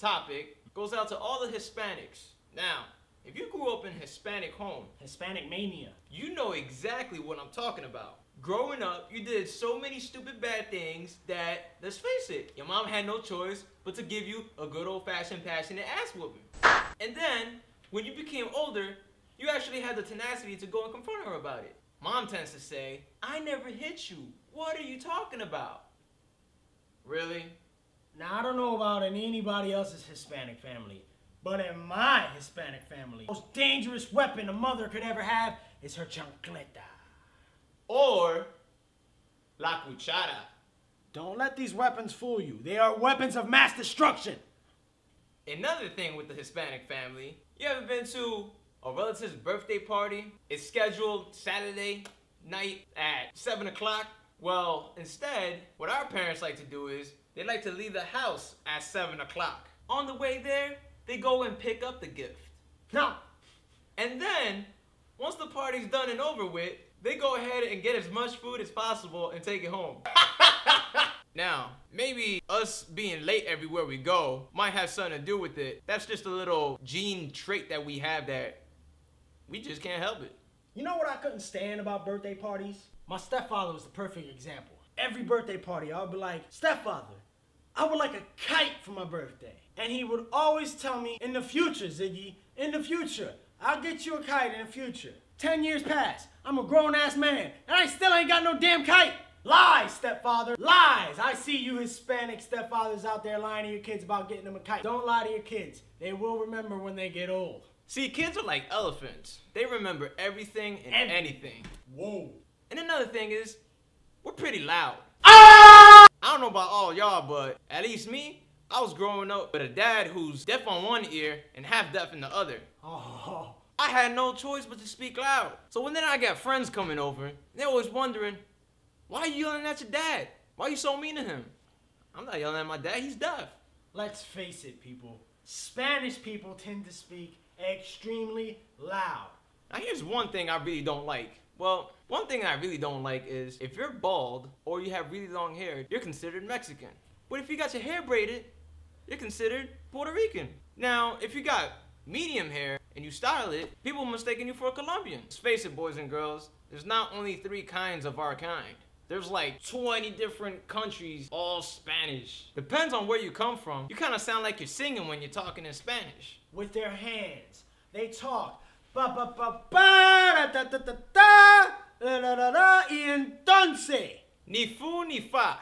topic goes out to all the Hispanics. Now, if you grew up in a Hispanic home, Hispanic mania, you know exactly what I'm talking about. Growing up, you did so many stupid bad things that, let's face it, your mom had no choice but to give you a good old-fashioned passionate ass whooping. And then, when you became older, you actually had the tenacity to go and confront her about it. Mom tends to say, I never hit you. What are you talking about? Really? Now, I don't know about in anybody else's Hispanic family, but in my Hispanic family, the most dangerous weapon a mother could ever have is her chancleta. Or la cuchara. Don't let these weapons fool you. They are weapons of mass destruction. Another thing with the Hispanic family, you ever been to a relative's birthday party? It's scheduled Saturday night at 7 o'clock. Well, instead, what our parents like to do is they like to leave the house at 7 o'clock. On the way there, they go and pick up the gift. No. And then, once the party's done and over with, they go ahead and get as much food as possible and take it home. Now, maybe us being late everywhere we go might have something to do with it. That's just a little gene trait that we have that we just can't help it. You know what I couldn't stand about birthday parties? My stepfather was the perfect example. Every birthday party, I would be like, stepfather, I would like a kite for my birthday. And he would always tell me, in the future, Ziggy, in the future, I'll get you a kite in the future. 10 years pass, I'm a grown-ass man, and I still ain't got no damn kite. Lies, stepfather, lies. I see you Hispanic stepfathers out there lying to your kids about getting them a kite. Don't lie to your kids. They will remember when they get old. See, kids are like elephants. They remember everything and anything. Whoa. And another thing is, we're pretty loud. Ah! I don't know about all y'all, but at least me, I was growing up with a dad who's deaf on one ear and half deaf in the other. Oh. I had no choice but to speak loud. So when then I got friends coming over, they're always wondering, why are you yelling at your dad? Why are you so mean to him? I'm not yelling at my dad, he's deaf. Let's face it, people. Spanish people tend to speak extremely loud. Now here's one thing I really don't like. Well, one thing I really don't like is if you're bald or you have really long hair, you're considered Mexican. But if you got your hair braided, you're considered Puerto Rican. Now, if you got medium hair and you style it, people mistaking you for a Colombian. Let's face it, boys and girls, there's not only 3 kinds of our kind. There's like 20 different countries, all Spanish. Depends on where you come from. You kind of sound like you're singing when you're talking in Spanish. With their hands, they talk. Ba ba ba ba da da da da da da da da da y entonces. Ni fu ni fa.